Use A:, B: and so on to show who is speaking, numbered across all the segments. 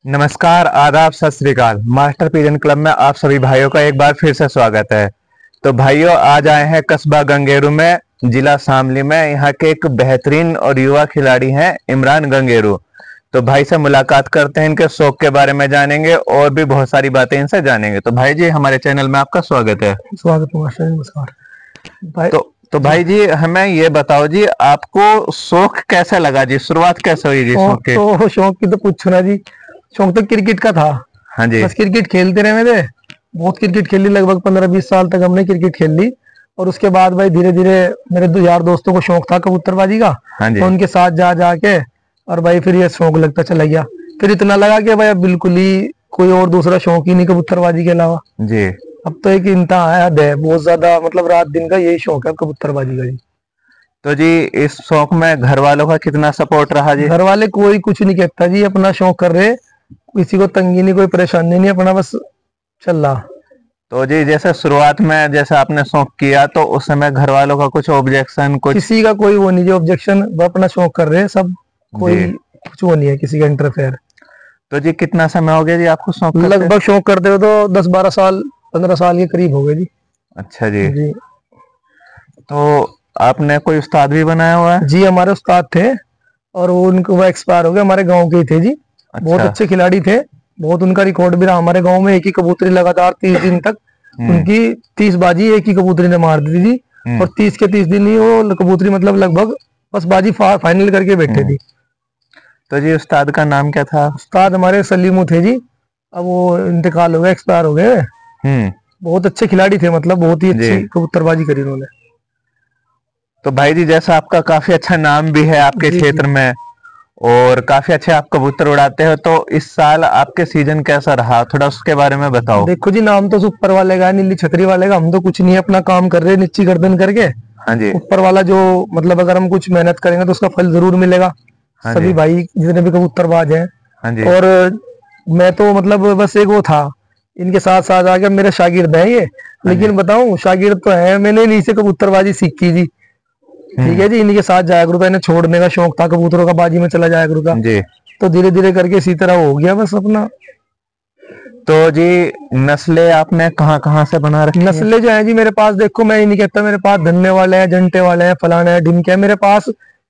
A: नमस्कार, आदाब, सत श्री अकाल। मास्टर पिजन क्लब में आप सभी भाइयों का एक बार फिर से स्वागत है। तो भाइयों, आज आए हैं कस्बा गंगेरू में, जिला शामली में। यहाँ के एक बेहतरीन और युवा खिलाड़ी हैं इमरान गंगेरू। तो भाई से मुलाकात करते हैं, इनके शौक के बारे में जानेंगे और भी बहुत सारी बातें इनसे जानेंगे। तो भाई जी, हमारे चैनल में आपका स्वागत है।
B: स्वागत है मास्टर, नमस्कार भाई।
A: तो भाई जी, हमें ये बताओ जी, आपको शौक कैसे लगा जी? शुरुआत कैसे हुई जी शौक की?
B: तो शौक की तो पूछो ना जी। शौक तो क्रिकेट का था।
A: हाँ जी।
B: बस क्रिकेट खेलते रहे थे, बहुत क्रिकेट खेली, लगभग 15-20 साल तक हमने क्रिकेट खेल ली। और उसके बाद भाई धीरे धीरे मेरे दो यार दोस्तों को शौक था कबूतरबाजी का।
A: हाँ जी।
B: तो उनके साथ जा जाके और भाई फिर ये शौक लगता चला गया। फिर इतना लगा कि भाई अब बिल्कुल ही कोई और दूसरा शौक ही नहीं कबूतरबाजी के अलावा
A: जी।
B: अब तो एक इंतहा हद है, बहुत ज्यादा, मतलब रात दिन का यही शौक है कबूतरबाजी का जी।
A: तो जी, इस शौक में घर वालों का कितना सपोर्ट रहा जी?
B: घर वाले कोई कुछ नहीं कहता जी, अपना शौक कर रहे, किसी को तंगी नहीं, कोई परेशानी नहीं, अपना बस चल रहा।
A: तो जी, जैसे शुरुआत में जैसे आपने शौक किया तो उस समय घर वालों का कुछ ऑब्जेक्शन, कुछ?
B: किसी का कोई वो नहीं जी ऑब्जेक्शन, वो अपना शौक कर रहे हैं सब, कोई
A: जी।
B: कुछ वो नहीं है किसी का इंटरफेयर।
A: तो जी, कितना समय हो गया जी आपको शौक करते?
B: लगभग शौक करते हो तो 10-12 साल, 15 साल के करीब हो गए जी।
A: अच्छा जी।
B: जी
A: तो आपने कोई उस्ताद भी बनाया हुआ है?
B: जी, हमारे उस्ताद थे और वो एक्सपायर हो गए, हमारे गांव के ही थे जी। बहुत
A: अच्छा।
B: अच्छे खिलाड़ी थे, बहुत उनका रिकॉर्ड भी रहा हमारे गांव में। एक ही कबूतरी लगातार 30 दिन तक उनकी 30 बाजी एक ही कबूतरी ने मार दी थी जी। और 30 के 30 दिन ही वो कबूतरी, मतलब लगभग बस बाजी फाइनल करके बैठे थी।
A: तो जी, उस्ताद का नाम क्या था?
B: उस्ताद हमारे सलीमू थे जी, अब वो इंतकाल हो गया, एक्सपायर हो गए। बहुत अच्छे खिलाड़ी थे, मतलब बहुत ही अच्छी कबूतरबाजी करी उन्होंने।
A: तो भाई जी, जैसा आपका काफी अच्छा नाम भी है आपके क्षेत्र में और काफी अच्छे आप कबूतर उड़ाते हो, तो इस साल आपके सीजन कैसा रहा, थोड़ा उसके बारे में बताओ।
B: देखो जी, नाम तो ऊपर वाले का, नीली छतरी वाले का। हम तो कुछ नहीं है, अपना काम कर रहे हैं नीची गर्दन करके।
A: हाँ जी।
B: ऊपर वाला जो, मतलब अगर हम कुछ मेहनत करेंगे तो उसका फल जरूर मिलेगा।
A: हाँ
B: सभी
A: जी।
B: भाई जितने भी कबूतरबाज हैं।
A: हाँ जी।
B: और मैं तो मतलब बस एक वो था, इनके साथ साथ आके मेरे शागिर्द हैं ये। लेकिन बताऊं, शागिर्द तो है, मैंने इन्हीं से कबूतरबाजी सीखी जी। ठीक है जी, इन्हीं के साथ जाया करूँ था, इन्हें छोड़ने का शौक था, कबूतरों का बाजी में चला जाया करूँ था
A: जी।
B: तो धीरे धीरे करके इसी तरह हो गया बस अपना।
A: तो जी, नस्लें आपने कहाँ कहाँ से बना रखी है?
B: नस्लें जो है जी मेरे पास, देखो मैं ये नहीं कहता मेरे पास धन्ने वाले हैं, जंटे वाले हैं, फलाना है, ढिमके है, मेरे पास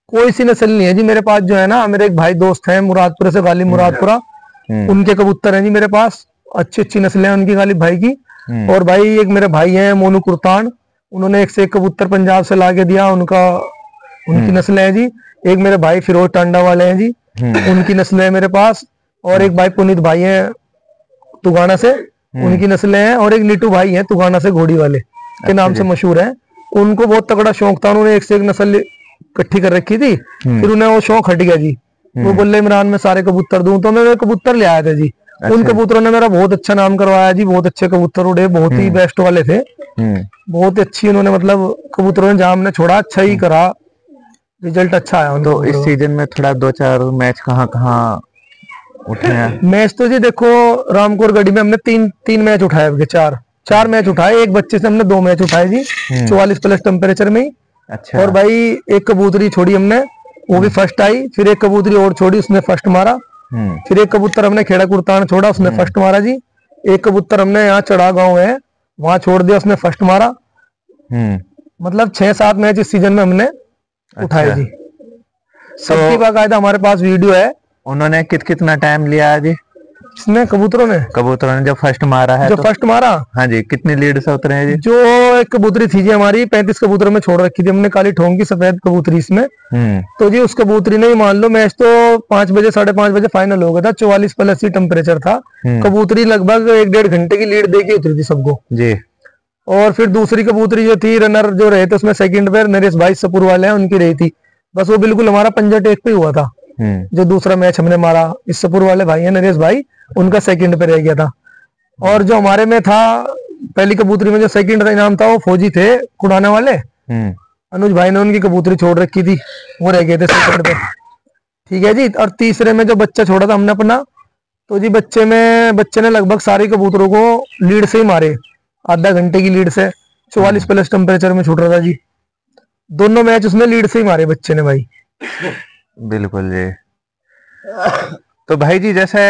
B: कोई सी नस्ल नहीं है जी। मेरे पास जो है ना, मेरे एक भाई दोस्त हैं मुरादपुर से, गालिब मुरादपुरा, उनके कबूतर हैं जी मेरे पास। अच्छी अच्छी नस्लें हैं उनकी, गालिब भाई की। और भाई एक मेरे भाई हैं मोनू कुर्तान, उन्होंने एक से एक कबूतर पंजाब से ला के दिया, उनका उनकी नस्लें हैं जी। एक मेरे भाई फिरोज टांडा वाले हैं जी, उनकी नस्लें हैं मेरे पास। और एक भाई पुनीत भाई हैं तुगाना से, उनकी नस्लें हैं। और एक नीटू भाई हैं तुगाना से, घोड़ी वाले के नाम से मशहूर हैं। उनको बहुत तगड़ा शौक था, उन्होंने एक से एक नस्ल इकट्ठी कर रखी थी। फिर उन्हें वो शौक हट गया जी। वो बोले इमरान मैं सारे कबूतर दूं, तो मैं कबूतर ले आया था जी। उन कबूतरों ने मेरा बहुत अच्छा नाम करवाया जी, बहुत अच्छे कबूतर उड़े, बहुत ही बेस्ट वाले थे। बहुत अच्छी उन्होंने, मतलब कबूतरों ने जहां हमने छोड़ा अच्छा ही करा, रिजल्ट अच्छा आया।
A: तो इस सीजन में थोड़ा 2-4 मैच कहाँ कहाँ उठे हैं?
B: मैच तो जी देखो, रामकोर गढ़ी में हमने तीन मैच उठाए, चार मैच उठाए। एक बच्चे से हमने 2 मैच उठाए जी, 44+ टेम्परेचर में ही।
A: अच्छा।
B: और भाई एक कबूतरी छोड़ी हमने, वो भी फर्स्ट आई। फिर एक कबूतरी और छोड़ी, उसने फर्स्ट मारा। फिर एक कबूतर हमने खेड़ा कुर्तान छोड़ा, उसने फर्स्ट मारा जी। एक कबूतर हमने यहाँ चढ़ा गांव है, वहां छोड़ दिया, उसने फर्स्ट मारा। मतलब 6-7 मैच इस सीजन में हमने उठाए जी। सबकी बाकायदा हमारे पास वीडियो है।
A: उन्होंने कितना टाइम लिया है जी?
B: इसमें कबूतरों ने
A: जब फर्स्ट मारा है,
B: जो
A: तो
B: फर्स्ट मारा,
A: हाँ जी, कितनी लीड से उतरे हैं जी?
B: जो एक कबूतरी थी जी हमारी, 35 कबूतरों में छोड़ रखी थी हमने, काली ठोंग की सफेद कबूतरी इसमें। तो जी उस कबूतरी ने ही मान लो, मैच तो 5 बजे 5:30 बजे फाइनल हो गया था, 44+ ही टेम्परेचर था। कबूतरी लगभग 1-1.5 घंटे की लीड देके उतरी थी सबको
A: जी।
B: और फिर दूसरी कबूतरी जो थी, रनर जो रहे थे उसमें सेकंड पे नरेश भाई सपुर वाले हैं, उनकी रही थी। बस वो बिल्कुल हमारा पंजा टेक पे हुआ था। जो दूसरा मैच हमने मारा, इस सपुर वाले भाई है नरेश भाई, उनका सेकंड पे रह गया था। और जो हमारे में था, पहली कबूतरी में जो सेकंड का इनाम था, वो फौजी थे कुड़ाने वाले, अनुज भाई ने उनकी कबूतरी छोड़ रखी थी, वो रह गए थे सेकंड पे। ठीक है जी। और तीसरे में जो बच्चा छोड़ा था हमने अपना, तो जी बच्चे ने लगभग सारे कबूतरों को लीड से ही मारे, आधा घंटे की लीड से, 44+ टेम्परेचर में छूट रहा था जी। दोनों मैच उसमें लीड से ही मारे बच्चे ने भाई।
A: बिल्कुल जी। तो भाई जी जैसे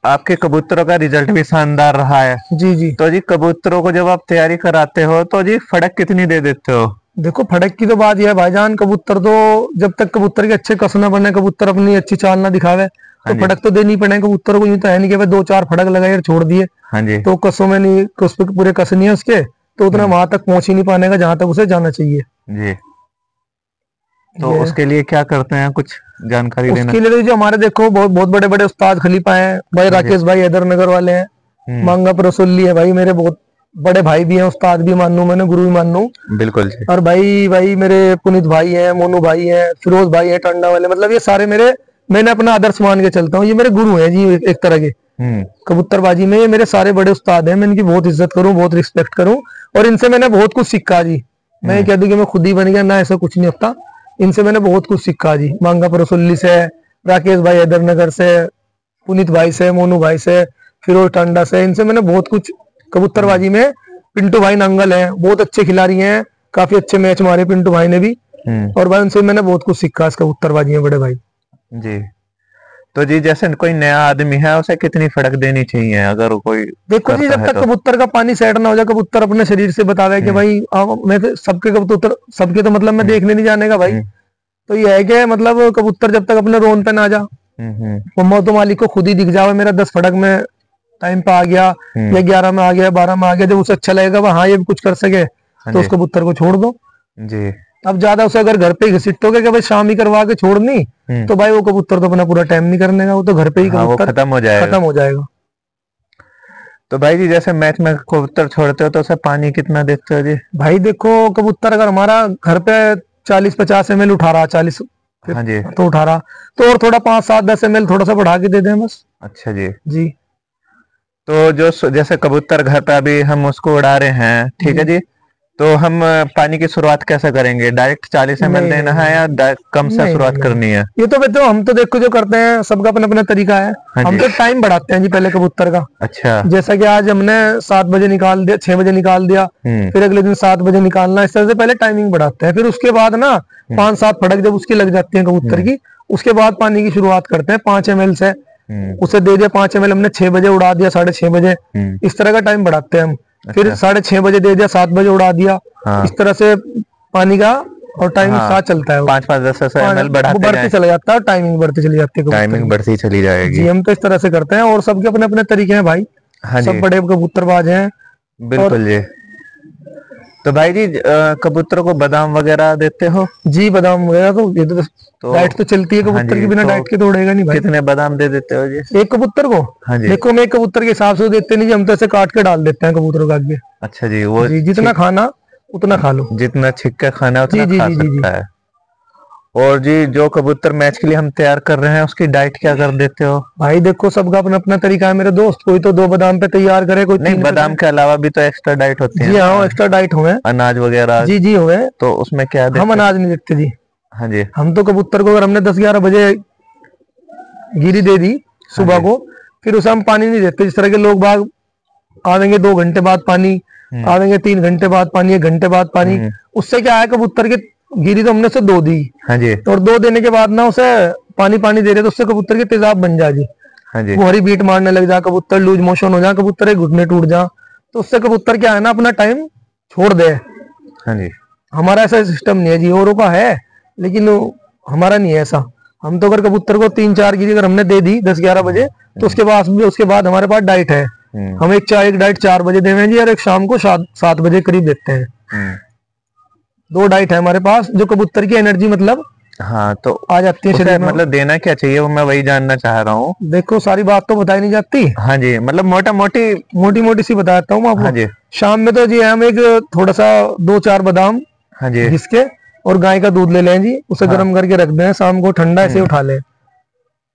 A: आपके कबूतरों का रिजल्ट भी शानदार रहा है,
B: जी जी।
A: तो जी कबूतरों को जब आप तैयारी कराते हो तो जी फड़क कितनी दे देते हो?
B: देखो फड़क की तो बात यह है भाईजान, कबूतर तो जब तक कबूतर के अच्छे कस न बने, कबूतर अपनी अच्छी चाल ना दिखावे,
A: हाँ
B: तो
A: जी।
B: फड़क तो देनी पड़े कबूतर को। यूं तो है नहीं कि भाई 2-4 फड़क लगाए और छोड़ दिए,
A: हाँ जी।
B: तो कसों में नहीं, कस पे पूरे कस नहीं है उसके, तो उतना वहां तक पहुंच ही नहीं पाने का जहां तक उसे जाना चाहिए।
A: जी। तो
B: ये
A: उसके लिए क्या करते हैं, कुछ जानकारी देना?
B: उसके लिए तो जो हमारे देखो बहुत बहुत बड़े बड़े उस्ताद खलीफा हैं भाई,
A: हाँ जी।
B: राकेश भाई हैदर नगर वाले हैं,
A: हम्म।
B: मांगा रसोली है भाई, मेरे बहुत बड़े भाई भी हैं, उस्ताद भी मानू, मैंने गुरु भी मानू।
A: बिल्कुल जी।
B: और भाई भाई मेरे पुनीत भाई हैं, मोनू भाई हैं, फिरोज भाई हैं टांडा वाले, मतलब ये सारे मेरे, मैंने अपना आदर्श मान के चलता हूँ, ये मेरे गुरु हैं जी एक तरह के कबूतरबाजी में। ये मेरे सारे बड़े उस्ताद हैं, मैं इनकी बहुत इज्जत करूं, बहुत रिस्पेक्ट करूं, और इनसे मैंने बहुत कुछ सीखा जी। मैं ये कह दूं कि मैं खुद ही बन गया ना, ऐसा कुछ नहीं होता, इनसे मैंने बहुत कुछ सीखा जी। मांगा परसोली से, राकेश भाई हैदरनगर से, पुनीत भाई से, मोनू भाई से, फिरोज टांडा से, इनसे मैंने बहुत कुछ कबूतरबाजी में। पिंटू भाई नंगल हैं, बहुत अच्छे खिलाड़ी हैं, काफी अच्छे मैच मारे पिंटू भाई ने भी, और भाई उनसे मैंने बहुत कुछ सीखा इस कबूतरबाजी में बड़े भाई
A: जी। तो जी जैसे कोई नया आदमी है उसे कितनी फड़क देनी चाहिए अगर कोई
B: देखो जी,
A: करता
B: जब
A: है
B: तक
A: तो?
B: कबूतर का पानी सेट ना हो जाए, कबूतर अपने शरीर से बतावे कि भाई मैं तो सबके कबूतर, सबके तो मतलब मैं देखने नहीं जाने का भाई, तो ये है कि मतलब कबूतर जब तक अपने रोन पे ना जा, वो तो मालिक को खुद ही दिख जावे मेरा 10 फड़क में टाइम पे आ गया, या 11 में आ गया, 12 में आ गया, जब उसे अच्छा लगेगा वह हाँ ये भी कुछ कर सके, तो उस कबूतर को छोड़ दो
A: जी।
B: अब ज्यादा उसे अगर घर पे ही घसीटोगे कि भाई शाम ही करवा के छोड़नी, तो भाई वो कबूतर तो अपना पूरा टाइम नहीं करने का, वो तो घर पे ही
A: हाँ, वो
B: कबूतर
A: खत्म हो जाएगा। तो भाई जी जैसे मैच में कबूतर छोड़ते हो तो उसे पानी कितना देते हो जी?
B: भाई देखो कबूतर अगर हमारा घर पे 40-50 ml उठा रहा, 40
A: हाँ जी।
B: तो उठा रहा, तो और थोड़ा 5-7-10 ml थोड़ा सा बढ़ा के दे दें बस।
A: अच्छा जी।
B: जी।
A: तो जो जैसे कबूतर घर पे अभी हम उसको उड़ा रहे हैं, ठीक है जी, तो हम पानी की शुरुआत कैसे करेंगे? डायरेक्ट 40 ml देना है या कम से शुरुआत करनी है?
B: ये तो बताओ, हम तो देखो जो करते हैं सबका अपना अपना तरीका है।
A: हाँ
B: हम तो टाइम बढ़ाते हैं जी पहले कबूतर का।
A: अच्छा।
B: जैसा कि आज हमने 7 बजे निकाल दिया, 6 बजे निकाल दिया, फिर अगले दिन 7 बजे निकालना, इस तरह से पहले टाइमिंग बढ़ाते हैं। फिर उसके बाद ना 5-7 फड़क जब उसकी लग जाती है कबूतर की, उसके बाद पानी की शुरुआत करते हैं 5 ml से। उसे दे दिया 5 ml हमने, 6 बजे उड़ा दिया, 6:30 बजे, इस तरह का टाइम बढ़ाते हैं हम। फिर 6:30 बजे दे दिया, 7 बजे उड़ा दिया, इस तरह से पानी का और टाइमिंग साथ चलता है।
A: 5-5 10 ml बढ़ते
B: चला जाता है, और टाइमिंग बढ़ती चली जाती है,
A: टाइमिंग बढ़ती चली जाएगी
B: जी। हम तो इस तरह से करते हैं, और सबके अपने अपने तरीके हैं भाई।
A: हाँ
B: सब बड़े कबूतरबाज हैं।
A: बिल्कुल जी। तो भाई जी कबूतरों को बादाम वगैरह देते हो? जी
B: बादाम वगैरह तो ये तो डाइट तो चलती है कबूतर की, बिना डाइट के तो उड़ेगा नहीं भाई।
A: कितने बादाम दे देते हो जी
B: एक कबूतर को? हाँ जी। देखो मैं एक कबूतर के हिसाब से देते नहीं जी, हम तो ऐसे काट के डाल देते हैं कबूतरों का आगे।
A: अच्छा जी। वो
B: जी, जितना खाना उतना खा लो,
A: जितना छिक के खाना उतना खा सकता है। और जी जो कबूतर मैच के लिए हम तैयार कर रहे हैं उसकी डाइट क्या कर देते हो?
B: भाई देखो सबका अपना अपना तरीका है मेरे दोस्त, कोई तो 2 बादाम पे तैयार करे, कोई
A: नहीं, बादाम के अलावा भी तो एक्स्ट्रा डाइट होती है।
B: जी हाँ, एक्स्ट्रा डाइट हुए,
A: अनाज वगैरह।
B: जी जी हुए।
A: तो उसमें क्या देते?
B: हम अनाज नहीं देते जी।
A: हाँ जी।
B: हम तो कबूतर को अगर हमने 10-11 बजे गिरी दे दी सुबह को, फिर उसे हम पानी नहीं देते। जिस तरह के लोग बाग आवेंगे 2 घंटे बाद पानी, आवेंगे 3 घंटे बाद पानी, 1 घंटे बाद पानी, उससे क्या है कबूतर के गिरी तो हमने उसे 2 दी। हाँ जी। और 2 देने के बाद ना उसे पानी दे रहे तो उससे कबूतर के तेजाब बन जाए जी। हाँ जी। वो हरी बीट मारने लग जा, कबूतर लूज मोशन हो जा, कबूतर के घुटने टूट जा, तो उससे कबूतर क्या है ना अपना टाइम छोड़ दे। हाँ जी। हमारा ऐसा सिस्टम नहीं है जी, औरों का है लेकिन हमारा नहीं है ऐसा। हम तो अगर कबूतर को 3-4 गिरी अगर हमने दे दी 10-11 बजे, तो उसके बाद हमारे पास डाइट है। हम एक डाइट 4 बजे देवे जी, और एक शाम को 7 बजे करीब देते हैं। 2 डाइट है हमारे पास, जो कबूतर की एनर्जी मतलब हाँ तो आ जाती है शरीर में। मतलब देना क्या चाहिए वो मैं वही जानना चाह रहा हूँ। देखो सारी बात तो बताई नहीं जाती। हाँ जी, मतलब मोटी सी बताता हूँ आपको। हाँ जी। शाम में तो जी हम एक थोड़ा सा 2-4 बादाम, हाँ जी, घिसके और गाय का दूध ले लें जी, उसे गर्म करके रख दें, शाम को ठंडा ऐसे उठा लें,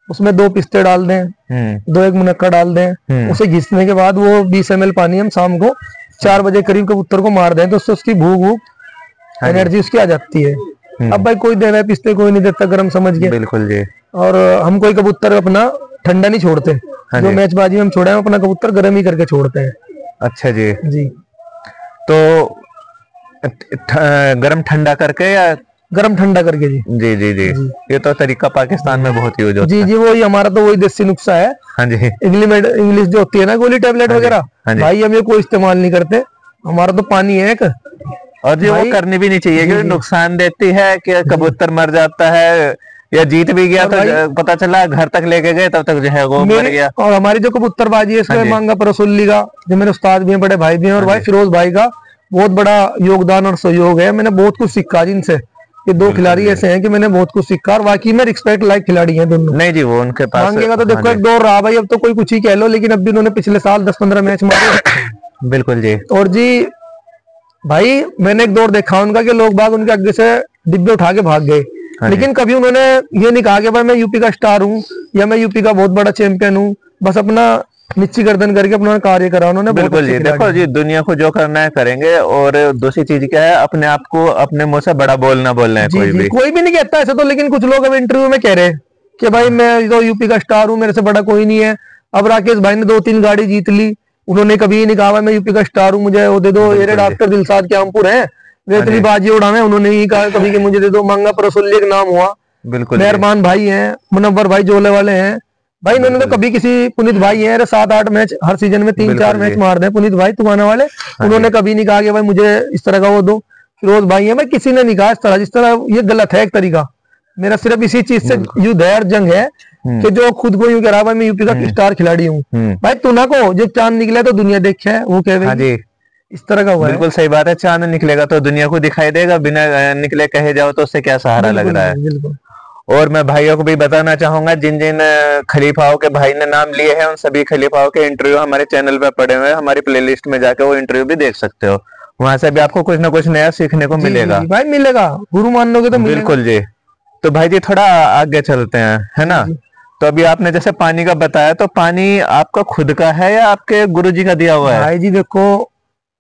B: उसमें 2 पिस्ते डाल दें, 2 मुनक्का डाल दें, उसे घिसने के बाद वो 20 ml पानी हम शाम को 4 बजे करीब कबूतर को मार दें, तो उससे उसकी भूख एनर्जी उसकी आ जाती है। अब भाई कोई दे रहा है पिस्ते, कोई नहीं देता गर्म समझ के। बिल्कुल जी। और हम कोई कबूतर अपना ठंडा नहीं छोड़ते। हाँ जो मैचबाजी में हम छोड़े हैं अपना कबूतर गर्म ही करके छोड़ते हैं। अच्छा जी। जी। तो गर्म ठंडा करके या गर्म ठंडा करके जी।
A: जी जी जी, ये तो तरीका पाकिस्तान में बहुत यूज होता
B: जी जी, वही हमारा तो वही देसी नुस्खा है।
A: हाँ जी,
B: इंग्लिश जो होती है ना, गोली टेबलेट वगैरह, भाई हम ये कोई इस्तेमाल नहीं करते। हमारा तो पानी है एक।
A: और जी वो करनी भी नहीं चाहिए क्योंकि नुकसान देती है कि कबूतर मर जाता है, या जीत भी गया तो पता चला घर तक लेके गए तब तक जो है वो मर गया।
B: और हमारी जो कबूतरबाजी है इसमें मांगा परसुल्ली का, जो मेरे उस्ताद भी हैं, बड़े भाई भी हैं, और भाई फिरोज भाई का बहुत बड़ा योगदान और सहयोग है। मैंने बहुत कुछ सीखा जिनसे। ये दो खिलाड़ी ऐसे हैं कि मैंने बहुत कुछ सीखा, और वाकई में रिस्पेक्ट लायक खिलाड़ी हैं दोनों।
A: नहीं जी, वो उनके पास
B: मांगे का तो देखो एक दौर रहा भाई, अब तो कोई कुछ ही कह लो, लेकिन अब भी उन्होंने पिछले साल 10-15 मैच मारे।
A: बिल्कुल जी।
B: और जी भाई मैंने एक दौर देखा उनका कि लोग बाग उनके आगे से डिब्बे उठा के भाग गए, लेकिन कभी उन्होंने ये नहीं कहा कि भाई मैं यूपी का स्टार हूँ या मैं यूपी का बहुत बड़ा चैंपियन हूँ। बस अपना नीची गर्दन करके अपना कार्य करा उन्होंने।
A: बिल्कुल जी, देखो जी दुनिया को जो करना है करेंगे, और दूसरी चीज क्या है, अपने आप को अपने मुंह से बड़ा बोलना बोलना है।
B: कोई भी नहीं कहता ऐसे तो, लेकिन कुछ लोग अब इंटरव्यू में कह रहे हैं कि भाई मैं तो यूपी का स्टार हूँ, मेरे से बड़ा कोई नहीं है। अब राकेश भाई ने 2-3 गाड़ी जीत ली, उन्होंने कभी नहीं कहा मैं यूपी का स्टार हूँ, मुझे वो दे दो। ये डॉक्टर दिलसाद क्यामपुर है, वे इतनी बाजी उड़ावे, उन्होंने ही कहा कभी कि मुझे दे दो। मांगा परसुल्ली एक नाम हुआ।
A: बिल्कुल,
B: मेहरबान भाई हैं, मुनव्वर भाई जोले वाले हैं भाई, इन्होंने तो कभी किसी, पुनीत भाई हैं 7-8 मैच हर सीजन में 3-4 मैच मार दे पुनीत भाई तुमाना वाले, उन्होंने कभी नहीं कहा कि भाई मुझे इस तरह का वो दो। फिरोज भाई है, मैं किसी ने नहीं कहा इस तरह, जिस तरह ये गलत है एक तरीका। मेरा सिर्फ इसी चीज से युद्ध है और जंग है कि जो खुद को यूं कह रहा है मैं यूपी का स्टार खिलाड़ी हूँ। भाई तुना को जब चांद निकला तो दुनिया देखे है, वो कह रहे इस तरह का हुआ है।
A: बिल्कुल सही बात है, चांद निकलेगा तो दुनिया को दिखाई देगा, बिना निकले कहे जाओ तो उससे क्या सहारा लग रहा है।
B: बिल्कुल।
A: और मैं भाइयों को भी बताना चाहूंगा, जिन जिन खलीफाओं के भाई ने नाम लिए हैं उन सभी खलीफाओं के इंटरव्यू हमारे चैनल पे पड़े हुए हैं। हमारी प्लेलिस्ट में जाके वो इंटरव्यू भी देख सकते हो, वहां से भी आपको कुछ ना कुछ नया सीखने को मिलेगा।
B: भाई मिलेगा, गुरु मान लोगे तो
A: बिल्कुल जी। तो भाई जी थोड़ा आगे चलते हैं, है ना। तो अभी आपने जैसे पानी का बताया, तो पानी आपका खुद का है या आपके गुरुजी का दिया हुआ है?
B: भाई जी देखो,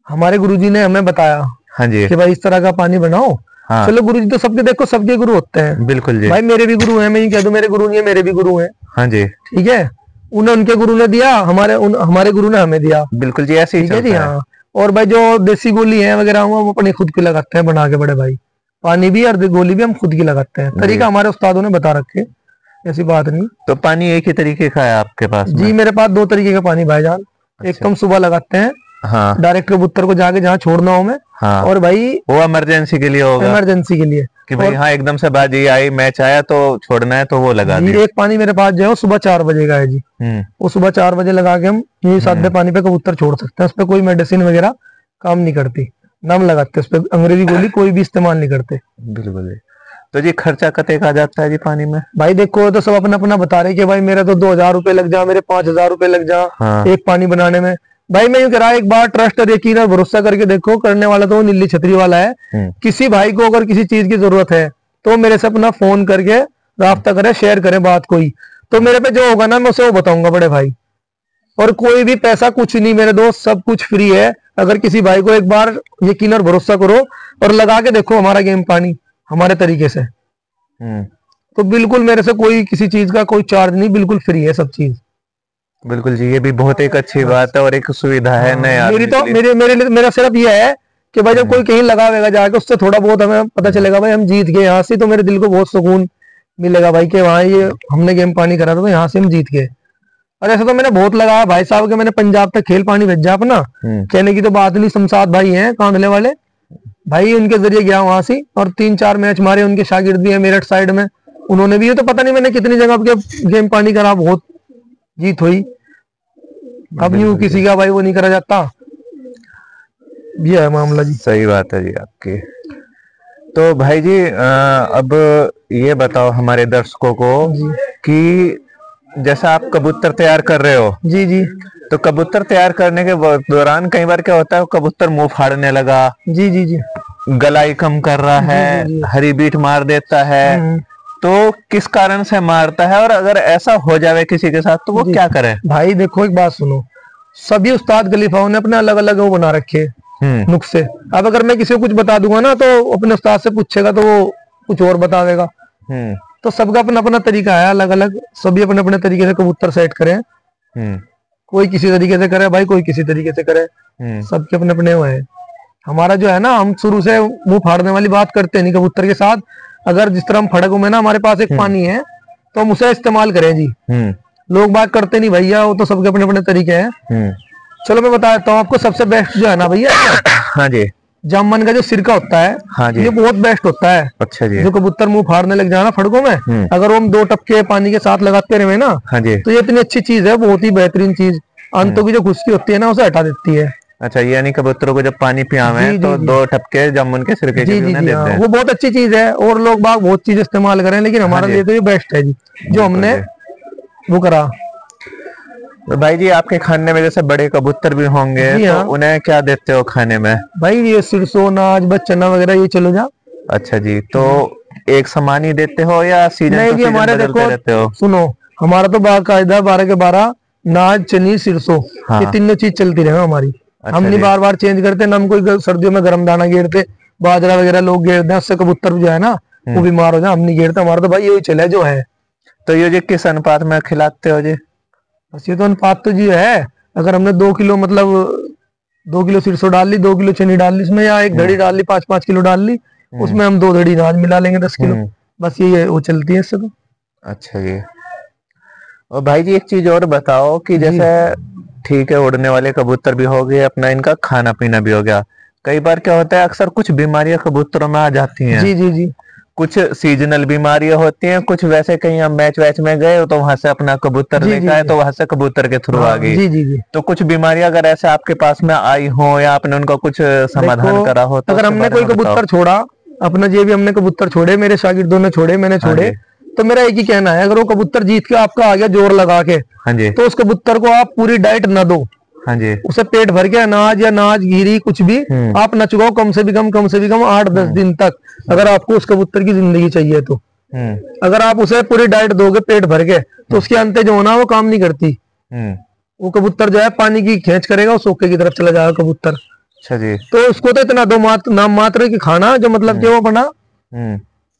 B: हमारे गुरुजी ने हमें बताया
A: हाँ जी
B: कि भाई इस तरह का पानी बनाओ। हाँ। चलो गुरुजी तो सबके, देखो सबके गुरु होते हैं।
A: बिल्कुल जी।
B: भाई मेरे भी गुरु हैं, मैं ये कह दूं मेरे गुरु नहीं है, मेरे भी गुरु हैं।
A: हाँ जी,
B: ठीक है। उन्हें उनके गुरु ने दिया, हमारे गुरु ने हमें दिया।
A: बिल्कुल जी, ऐसे ही
B: चलता है। हाँ। और भाई जो देसी गोली है वगैरह वो अपने खुद की लगाते हैं बना के, बड़े भाई पानी भी और गोली भी हम खुद की लगाते हैं। तरीका हमारे उस्तादों ने बता रखे, ऐसी बात नहीं।
A: तो पानी एक ही तरीके का है आपके पास?
B: जी मेरे पास 2 तरीके का पानी भाईजान। एक तो हम सुबह लगाते हैं,
A: हाँ,
B: डायरेक्ट कबूतर को जाके जहाँ छोड़ना हो मैं।
A: हाँ,
B: और भाई वो
A: इमरजेंसी के लिए होगा,
B: इमरजेंसी के लिए
A: कि भाई हाँ एकदम से बाजी आई, मैच आया तो छोड़ना है तो वो लगा दिया।
B: एक पानी मेरे पास जो है सुबह 4 बजे का है जी। वो सुबह 4 बजे लगा के हम ये सादे पानी पे कबूतर छोड़ सकते हैं। उस पर कोई मेडिसिन वगैरह काम नहीं करती, नाम लगाते उस पर, अंग्रेजी गोली कोई भी इस्तेमाल नहीं करते।
A: बिल्कुल। तो जी खर्चा कते का जाता है जी पानी में?
B: भाई देखो तो सब अपना अपना बता रहे कि भाई मेरा तो 2000 रुपए लग जा, मेरे 5000 रुपए लग जा। हाँ। एक पानी बनाने में। भाई मैं यूं कह रहा, एक बार ट्रस्ट और यकीन और भरोसा करके देखो, करने वाला तो वो नीली छतरी वाला है। किसी भाई को अगर किसी चीज की जरूरत है तो मेरे से अपना फोन करके राब्ता करे, शेयर करे बात कोई, तो मेरे पे जो होगा ना मैं उसे वो बताऊंगा बड़े भाई। और कोई भी पैसा कुछ नहीं मेरे दोस्त, सब कुछ फ्री है। अगर किसी भाई को एक बार यकीन और भरोसा करो और लगा के देखो हमारा गेम पानी हमारे तरीके से, तो बिल्कुल मेरे से कोई किसी चीज का कोई चार्ज नहीं, बिल्कुल फ्री है सब चीज।
A: बिल्कुल जी, ये भी बहुत एक अच्छी बात है और एक सुविधा है नया।
B: मेरा सिर्फ ये है कि भाई जब कोई कहीं लगावेगा जाके, उससे थोड़ा बहुत हमें पता चलेगा भाई हम जीत गए यहाँ से, तो मेरे दिल को बहुत सुकून मिलेगा भाई कि वहाँ ये हमने गेम पानी करा था तो यहाँ से हम जीत गए। और ऐसा तो मैंने बहुत लगाया भाई साहब के, मैंने पंजाब तक खेल पानी भेजा अपना, कहने की तो बात नहीं। शमशाद भाई हैं कांधले वाले भाई, उनके जरिए गया वहां से और 3-4 मैच मारे। उनके शागिर्द भी है मेरठ साइड में, उन्होंने भी, ये तो पता नहीं मैंने कितनी जगह के गेम पानी करा, बहुत जीत हुई। अब यूं किसी का भाई वो नहीं करा जाता, ये है मामला जी।
A: सही बात है जी आपकी। तो भाई जी अब ये बताओ हमारे दर्शकों को कि जैसा आप कबूतर तैयार कर रहे हो
B: जी जी,
A: तो कबूतर तैयार करने के दौरान कई बार क्या होता है, कबूतर मुंह फाड़ने लगा,
B: जी जी जी,
A: गलाई कम कर रहा है, जी, जी, हरी बीट मार देता है, तो किस कारण से मारता है, और अगर ऐसा हो जाए किसी के साथ तो वो क्या करे? भाई
B: देखो एक बात सुनो, सभी उस्ताद खलीफाओं ने अपने अलग अलग वो बना रखे नुस्खे। अब अगर मैं किसी को कुछ बता दूंगा ना तो अपने उस्ताद से पूछेगा तो वो कुछ और बतावेगा। तो सबका अपना अपना तरीका है अलग अलग, सभी अपने अपने तरीके से कबूतर सेट करें। कोई किसी तरीके से करे भाई, कोई किसी तरीके से करे, सबके अपने अपने वो है। हमारा जो है ना, हम शुरू से मुंह फाड़ने वाली बात करते नहीं कबूतर के साथ। अगर जिस तरह हम फड़कों में ना, हमारे पास एक पानी है तो हम उसे इस्तेमाल करें जी। लोग बात करते नहीं भैया, वो तो सबके अपने अपने तरीके हैं। चलो मैं बता देता हूँ आपको, सबसे बेस्ट जो है ना भैया,
A: हाँ जी,
B: जामन का जो सिरका होता है,
A: हाँ जी,
B: ये बहुत बेस्ट होता है।
A: अच्छा जी।
B: जो कबूतर मुंह फाड़ने लग जाए ना फड़कों में, अगर हम 2 टपके पानी के साथ लगाते रहे ना,
A: हाँ जी,
B: तो ये इतनी अच्छी चीज है, बहुत ही बेहतरीन चीज। अंतों की जो खुश्की होती है ना, उसे हटा देती है।
A: अच्छा, यानी कबूतरों को जब पानी पियावे तो 2 टपके जामुन के सिरके के भी उन्हें देते हैं।
B: वो बहुत अच्छी चीज है, और लोग बाग बहुत चीज इस्तेमाल करें, लेकिन हमारे लिए तो ये बेस्ट है जी, जो हमने वो करा।
A: तो भाई जी, आपके खाने में जैसे बड़े कबूतर भी होंगे, तो उन्हें क्या देते हो खाने में?
B: भाई ये सिरसों, नाज, चना वगैरह ये चलो जा।
A: अच्छा जी, तो एक समान ही देते हो या सीजन
B: नहीं
A: टू
B: जी,
A: सीजन
B: हमारे
A: बदलते रहते हो?
B: सुनो, हमारा तो बाकायदा 12 के 12 नाज, चनी, सिरसों, ये तीनों चीज चलती रहे हमारी। हम नहीं बार बार चेंज करते ना, हम कोई सर्दियों में गर्म दाना गेरते, बाजरा वगैरह लोग गेरते हैं, उससे कबूतर जो है ना वो बीमार हो जाए, हम नहीं गेरते। हमारा तो भाई यही चले जो है।
A: तो ये जी किस अनुपात में खिलाते हो जी?
B: बस ये तो अनुपात तो जी है, अगर हमने 2 किलो मतलब 2 किलो सिरसों डाल ली, 2 किलो चनी डाल ली इसमें, या 1 धड़ी डाल ली, 5-5 किलो डाल ली, उसमें हम 2 धड़ी नाज मिला लेंगे 10 किलो, बस ये वो चलती है इससे तो।
A: अच्छा जी। और भाई जी, एक चीज और बताओ कि जैसे ठीक है, उड़ने वाले कबूतर भी हो गए, अपना इनका खाना पीना भी हो गया, कई बार क्या होता है, अक्सर कुछ बीमारियां कबूतरों में आ जाती हैं।
B: जी जी जी।
A: कुछ सीजनल बीमारियां होती हैं, कुछ वैसे कहीं हम मैच वैच में गए तो वहां से अपना कबूतर लेकर आए, तो वहां से कबूतर के थ्रू आ गई।
B: जी जी जी।
A: तो कुछ बीमारियां अगर ऐसे आपके पास में आई हो, या आपने उनका कुछ समाधान करा हो, तो
B: अगर हमने कोई कबूतर छोड़ा, अपना ये भी हमने कबूतर छोड़े, मेरे शागिर्दों ने छोड़े, मैंने छोड़े, तो मेरा एक ही कहना है, अगर वो कबूतर जीत के आपका आ गया जोर लगा के,
A: हाँ जी,
B: तो उस कबूतर को आप पूरी डाइट न दो।
A: हाँ जी, उसे
B: पेट भर के अनाज या नाज घीरी कुछ भी आप न चुकाओ, कम से भी कम 8-10 दिन तक, अगर आपको उस कबूतर की जिंदगी चाहिए तो। अगर आप उसे पूरी डाइट दोगे पेट भर के, तो उसके अंत जो होना वो काम नहीं करती। वो कबूतर जो है पानी की खेच करेगा, वो सोखे की तरफ चला जाएगा कबूतर।
A: अच्छा जी।
B: तो उसको तो इतना दो नाम मात्र की खाना, जो मतलब कि वो बना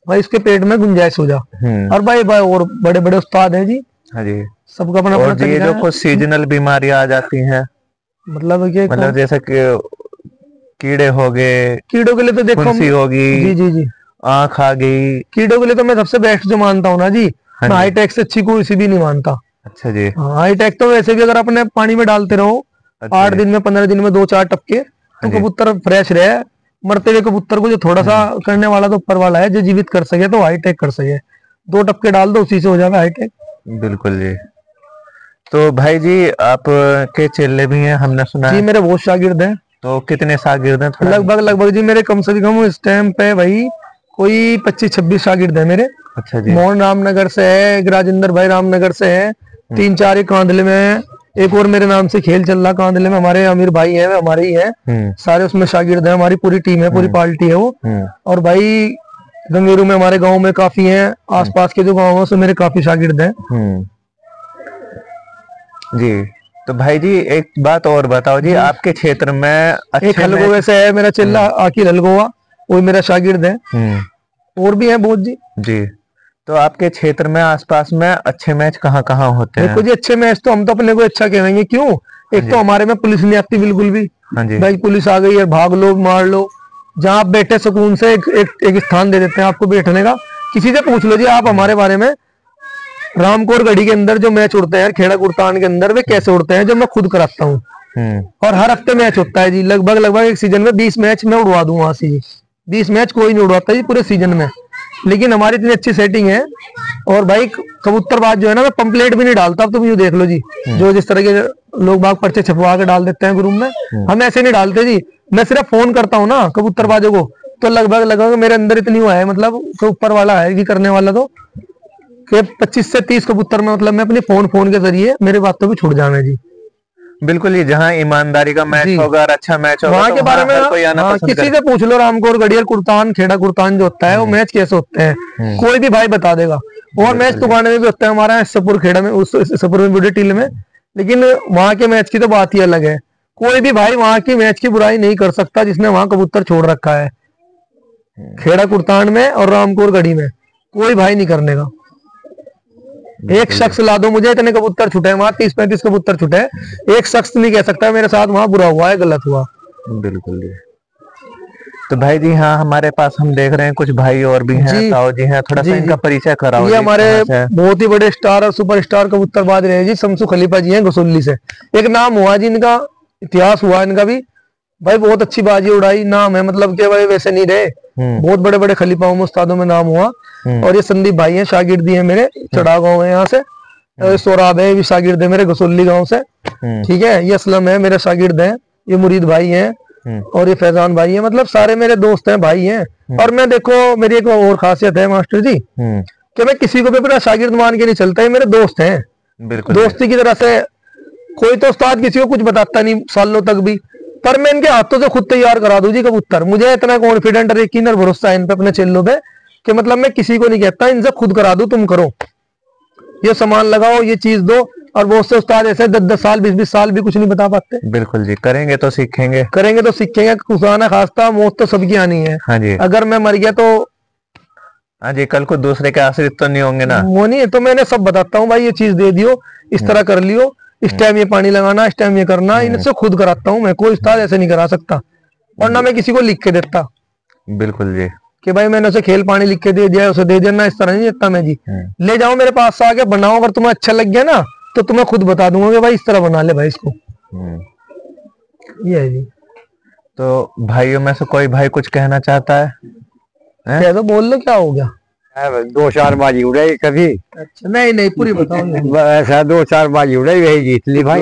B: भाई इसके पेट में गुंजाइश हो जा। और भाई और बड़े बड़े उस्ताद हैं जी।
A: हाँ जी,
B: सबका अपना अपना
A: तरीका है। जो कुछ सीजनल बीमारियां आ जाती हैं, मतलब जैसे कि कीड़े हो गए, कीड़ों के लिए तो देखो होगी,
B: जी जी जी,
A: आंख आ गई,
B: कीड़ों के लिए तो मैं सबसे बेस्ट जो मानता हूँ ना जी, मैं हाईटेक से अच्छी कोई सी भी नहीं मानता।
A: अच्छा जी।
B: हाईटेक तो वैसे भी अगर अपने पानी में डालते रहो 8 दिन में 15 दिन में 2-4 टपके, तो कबूतर फ्रेश रहे। मरते हुए कबूतर को जो थोड़ा सा करने वाला तो ऊपर वाला है, जो जीवित कर सके तो हाईटेक कर सके, 2 टपके डाल दो उसी से हो जाएगा हाईटेक।
A: बिल्कुल जी। तो भाई जी, आप के चेले भी हैं हमने सुना
B: जी? मेरे बहुत शागिर्द हैं।
A: तो कितने शागिर्द हैं?
B: लगभग जी मेरे कम से कम इस टाइम पे भाई कोई 25-26 शागिर्द है मेरे।
A: अच्छा जी।
B: मोहन रामनगर से है, राजेंद्र भाई रामनगर से है, 3-4 कांदले में है, एक और मेरे नाम से खेल चल रहा कांदले में, हमारे अमीर भाई है, हमारे ही है सारे, उसमें शागिर्द है, हमारी पूरी टीम है, पूरी पार्टी है वो। और भाई गंगेरू में हमारे गांव में काफी हैं, आसपास के जो गांव है उसमें मेरे काफी शागिर्द हैं
A: जी। तो भाई जी, एक बात और बताओ जी, आपके क्षेत्र में
B: एक हलगोवे से है मेरा चेला आकिल हलगोवा, वो मेरा शागिर्द है, और भी है बहुत जी।
A: जी। तो आपके क्षेत्र में आसपास में अच्छे मैच कहाँ होते हैं?
B: देखो जी, अच्छे मैच तो हम तो अपने को अच्छा कहेंगे, क्यों? एक तो हमारे में पुलिस नहीं आती बिल्कुल भी।
A: हाँ जी।
B: भाई पुलिस आ गई है, भाग लो मार लो, जहाँ आप बैठे सुकून से एक स्थान दे देते हैं आपको बैठने का। किसी से पूछ लो जी आप हमारे बारे में, रामकोर गढ़ी के अंदर जो मैच उड़ते हैं खेड़ा कुर्तान के अंदर, वे कैसे उड़ते हैं, जो मैं खुद कराता हूँ। और हर हफ्ते मैच होता है जी, लगभग एक सीजन में 20 मैच मैं उड़वा दूं वहां से। 20 मैच कोई नहीं उड़वाता जी पूरे सीजन में, लेकिन हमारी इतनी अच्छी सेटिंग है। और भाई कबूतरबाज जो है ना, मैं पंपलेट भी नहीं डालता। अब तुम ये देख लो जी, जो जिस तरह के लोग बाग पर्चे छपवा के डाल देते हैं ग्रुप में, हम ऐसे नहीं डालते जी। मैं सिर्फ फोन करता हूँ ना कबूतरबाजों को, तो लगभग मेरे अंदर इतनी हुआ है, मतलब ऊपर वाला है कि करने वाला, तो 25 से 30 कबूतर में मतलब मैं अपने फोन के जरिए मेरे बातों भी छुड़ जाना जी।
A: बिल्कुल, ये जहाँ ईमानदारी का मैच होगा और अच्छा मैच होगा,
B: वहाँ के बारे में किसी से पूछ लो, रामकोर गढ़ियल कुर्तान खेड़ा कुर्तान जो होता है वो मैच कैसे होते हैं, कोई भी भाई बता देगा। और मैच दुकाने में भी होता है हमारा सपुर खेड़ा में, उस सपुर में बड़ी टील में, लेकिन वहाँ के मैच की तो बात ही अलग है। कोई भी भाई वहाँ की मैच की बुराई नहीं कर सकता जिसने वहाँ कबूतर छोड़ रखा है। खेड़ा कुर्तान में और रामकोर गढ़ी में कोई भाई नहीं करने का। एक शख्स ला दो मुझे, इतने कबूतर छुटे वहां, 30-35 कबूतर छुटे, एक शख्स नहीं कह सकता मेरे साथ वहां बुरा हुआ है, गलत हुआ।
A: बिल्कुल। तो भाई जी हाँ, हमारे पास हम देख रहे हैं कुछ भाई और भी हैं,
B: जी
A: ताऊ जी हैं, थोड़ा सा
B: जी
A: इनका
B: जी।
A: परिचय कराओ
B: ये
A: जी,
B: हमारे
A: कहाँ से है?
B: बहुत ही बड़े स्टार और सुपरस्टार कबूतरबाज रहे जी, शमसू खलीफा जी हैं गसुल्ली से। एक नाम हुआ जी इनका, इतिहास हुआ इनका भी भाई, बहुत अच्छी बाजी उड़ाई, नाम है मतलब कि भाई वैसे नहीं रहे, बहुत बड़े बड़े खलीफाओं में उस्तादों में नाम हुआ। और ये संदीप भाई हैं, शागिर्दी है मेरे, चढ़ा गाँव है यहाँ से। सोराब है, ये भी शागिर्द है मेरे गसुल्ली गाँव से। ठीक है, ये असलम है मेरे शागिर्द हैं, ये मुरीद भाई हैं, और ये फैजान भाई है, मतलब सारे मेरे दोस्त हैं, भाई हैं। और मैं देखो मेरी एक और खासियत है मास्टर जी, कि मैं किसी को भी अपना शागिर्द मान के नहीं चलता, ये मेरे दोस्त हैं।
A: बिल्कुल
B: दोस्ती की तरह से, कोई तो उस्ताद किसी को कुछ बताता नहीं सालों तक भी, पर मैं इनके हाथों से खुद तैयार करा दूं जी कबूतर। मुझे इतना कॉन्फिडेंट और यकीन और भरोसा है इन पे, अपने चेलों पे, कि मतलब मैं किसी को नहीं कहता, इनसे खुद करा दूं, तुम करो, ये सामान लगाओ, ये चीज दो। और बहुत से उस्ताद ऐसे 10-10 साल 20-20 साल भी कुछ नहीं बता पाते।
A: बिल्कुल जी, करेंगे तो सीखेंगे,
B: करेंगे तो सीखेंगे, खुदा खास्ता मौत तो सबकी आनी है।
A: हाँ जी,
B: अगर मैं मर गया तो
A: हाँ जी, कल को दूसरे के आश्रित तो नहीं होंगे ना।
B: वो नहीं है, तो मैंने सब बताता हूँ भाई, ये चीज दे दियो, इस तरह कर लियो, इस टाइम ये पानी लगाना, इस टाइम ये करना, इनसे खुद कराता हूँ मैं, कोई उस्ताद ऐसे नहीं करा सकता। और ना मैं किसी को लिख के देता
A: बिल्कुल जी,
B: कि भाई मैंने उसे खेल पानी लिख के दे दिया, उसे दे दिया ना, इस तरह नहीं देता मैं जी। ले जाओ मेरे पास से आके बनाओ, अगर तुम्हें अच्छा लग गया ना तो तुम्हें खुद बता दूंगा कि भाई इस तरह बना ले भाई इसको। ये है जी।
A: तो भाइयों में से कोई भाई कुछ कहना चाहता है?
B: कह दो, बोल लो, क्या हो गया?
C: 2-4 बाजी उड़ाई कभी।
B: अच्छा, नहीं नहीं, पूरी बताओ।
C: ऐसा 2-4 बाजी उड़ाई, वही जीत ली भाई।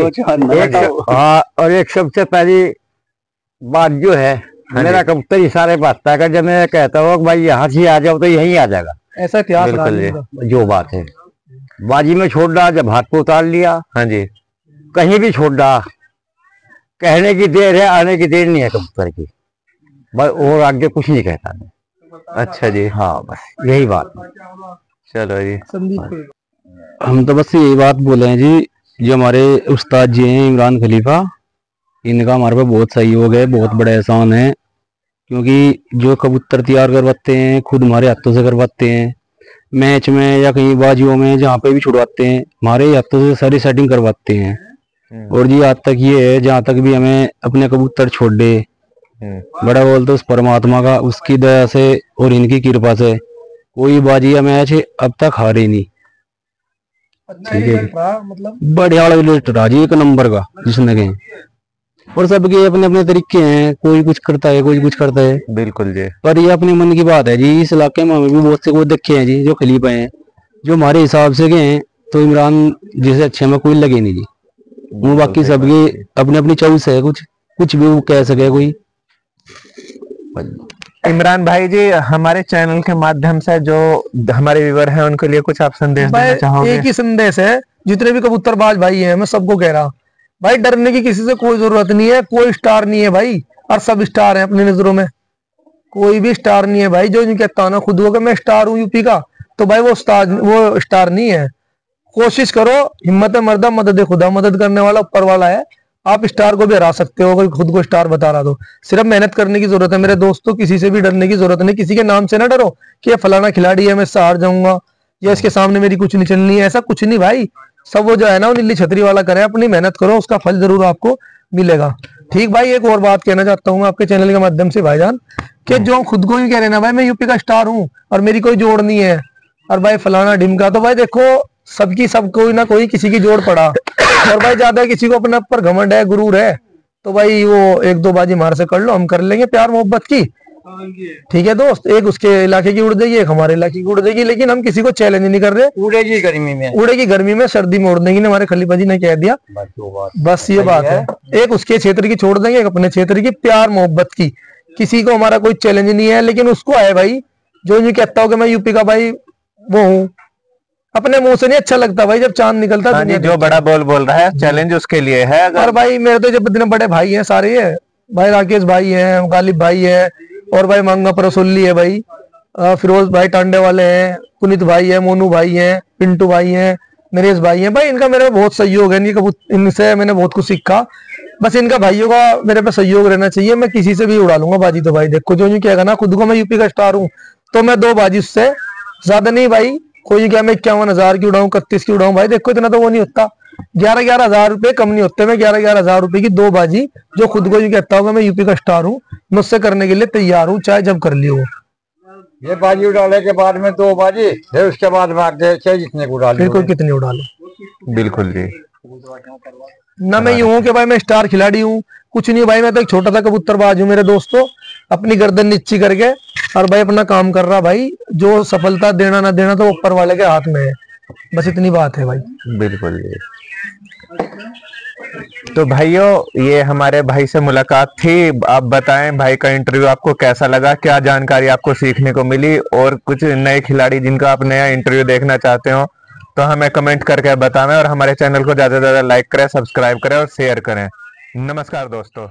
C: हाँ, और एक सबसे पहली बात जो है, मेरा कबूतर इशारे बाजता है, जब मैं कहता हूँ भाई यहाँ से आ जाओ तो यहीं आ जाएगा।
B: ऐसा इतिहास रहा
A: बिल्कुल
B: इनका।
C: जो बात है, बाजी में छोड़ डाला, जब हाथ को उतार लिया,
A: हाँ जी,
C: कहीं भी छोड़ डाला, कहने की देर है, आने की देर नहीं है कबूतर की, बस और आगे कुछ नहीं कहता मैं।
A: अच्छा जी,
C: हाँ, बस यही बात है।
A: चलो जी,
B: संदीप,
D: हम तो बस यही बात बोले हैं जी, जो हमारे उस्ताद जी हैं इमरान खलीफा, इनका हमारे पे बहुत सहयोग है, बहुत बड़ा एहसान है। क्योंकि जो कबूतर तैयार करवाते हैं खुद हमारे हाथों से करवाते हैं, मैच में या कहीं बाजियों में जहाँ पे भी छुड़वाते हैं हमारे हाथों से सारी सेटिंग करवाते हैं। और जी आज तक ये है, जहाँ तक भी हमें अपने कबूतर छोड़ दे, बड़ा बोलते उस परमात्मा का, उसकी दया से और इनकी कृपा से कोई बाजी या मैच अब तक हारे नहीं। ठीक है,
B: मतलब
D: बढ़िया रिजल्ट रहा जी, 1 नंबर का जिसने कहे। और सबके अपने अपने तरीके हैं, कोई कुछ करता है, कोई कुछ करता है।
A: बिल्कुल जी,
D: पर ये अपने मन की बात है जी। इस इलाके में हमें भी बहुत से कोई देखे हैं जी, जो खलीफा हैं, जो हमारे हिसाब से गए हैं, तो इमरान जैसे अच्छे में कोई लगे नहीं जी। वो बाकी सबकी अपनी अपनी चॉइस है, कुछ भी वो कह सके कोई।
A: इमरान भाई जी, हमारे चैनल के माध्यम से जो हमारे व्यूअर हैं उनके लिए कुछ आप संदेश देना चाहोगे?
B: एक ही संदेश है, जितने भी कबूतरबाज भाई हैं, मैं सबको कह रहा, भाई डरने की किसी से कोई जरूरत नहीं है, कोई स्टार नहीं है भाई, और सब स्टार हैं अपनी नजरों में, कोई भी स्टार नहीं है भाई। जो नहीं कहता ना खुद को मैं स्टार हूँ यूपी का, तो भाई वो स्टार नहीं है। कोशिश करो, हिम्मत मर्दा, मदद खुदा, मदद करने वाला ऊपर वाला है। आप स्टार को भी हरा सकते हो अगर खुद को स्टार बता रहा तो, सिर्फ मेहनत करने की जरूरत है मेरे दोस्तों। किसी से भी डरने की जरूरत नहीं, किसी के नाम से ना डरो कि ये फलाना खिलाड़ी है मैं इससे हार जाऊंगा, या इसके सामने मेरी कुछ नहीं चलनी है, ऐसा कुछ नहीं भाई। सब वो जो है ना, वो नीली छतरी वाला करे, अपनी मेहनत करो, उसका फल जरूर आपको मिलेगा। ठीक भाई, एक और बात कहना चाहता हूँ मैं आपके चैनल के माध्यम से भाईजान, कि जो खुद को ही कह रहे ना भाई मैं यूपी का स्टार हूँ और मेरी कोई जोड़ नहीं है, और भाई फलाना ढिमका, तो भाई देखो सबकी सब कोई ना कोई किसी की जोड़ पड़ा, और भाई ज्यादा किसी को अपने ऊपर घमंड है, गुरूर है, तो भाई वो 1-2 बाजी हमारे से कर लो, हम कर लेंगे प्यार मोहब्बत की। ठीक है दोस्त, एक उसके इलाके की उड़ जाएगी, एक हमारे इलाके की उड़ जाएगी, लेकिन हम किसी को चैलेंज नहीं कर रहे।
C: उड़ेगी गर्मी में,
B: उड़ेगी गर्मी में, सर्दी में उड़ देंगे, हमारे खलीफा जी ने कह दिया, बस ये बात है। एक उसके क्षेत्र की छोड़ देंगे, एक अपने क्षेत्र की, प्यार मोहब्बत की, किसी को हमारा कोई चैलेंज नहीं है। लेकिन उसको है भाई जो नहीं कहता हो कि मैं यूपी का भाई वो हूँ, अपने मुंह से नहीं अच्छा लगता भाई, जब चांद निकलता है।
A: हाँ जी, जो बड़ा बोल रहा है चैलेंज उसके लिए है।
B: और भाई मेरे तो जब इतने बड़े भाई हैं सारे है भाई, राकेश भाई हैं, गालिब भाई है, और भाई मांगा परसोल्ली है भाई, फिरोज भाई टांडे वाले हैं, पुनीत भाई है, मोनू भाई है, पिंटू भाई है, नरेश भाई है। भाई इनका मेरा बहुत सहयोग है, इनसे मैंने बहुत कुछ सीखा। बस इनका भाइयों का मेरे पे सहयोग रहना चाहिए, मैं किसी से भी उड़ा लूंगा बाजी। तो भाई देखो, जो नहीं कहेगा ना खुद को मैं यूपी का स्टार हूँ, तो मैं 2 बाजी उससे ज्यादा नहीं भाई। कोई क्या मैं 51,000 की उड़ाऊं, 31 की उड़ाऊं, भाई देखो इतना तो वो नहीं होता। 11,000 रुपए कम नहीं होते। मैं 11,000 रुपए की 2 बाजी, जो खुद को ये कहता हूँ मैं यूपी का स्टार हूँ, मुझसे करने के लिए तैयार हूँ, चाहे जब कर लियो।
C: ये बाजी उड़ाने के बाद में 2 बाजी, फिर उसके बाद भाग चाहे जितने को उड़ा
B: फिर कोई कितने उड़ा लो।
A: बिल्कुल जी।
B: ना मैं यूं हूं कि भाई मैं स्टार खिलाड़ी हूँ, कुछ नहीं भाई, मैं तो एक छोटा सा कबूतरबाज हूँ मेरे दोस्तों, अपनी गर्दन नीची करके और भाई अपना काम कर रहा। भाई जो सफलता देना ना देना तो ऊपर वाले के हाथ में है, बस इतनी बात है भाई।
A: बिल्कुल जी। तो भाइयों ये हमारे भाई से मुलाकात थी। आप बताएं भाई का इंटरव्यू आपको कैसा लगा, क्या जानकारी आपको सीखने को मिली, और कुछ नए खिलाड़ी जिनका आप नया इंटरव्यू देखना चाहते हो तो हमें कमेंट करके बताएं, और हमारे चैनल को ज्यादा से ज्यादा लाइक करें, सब्सक्राइब करें और शेयर करें। नमस्कार दोस्तों।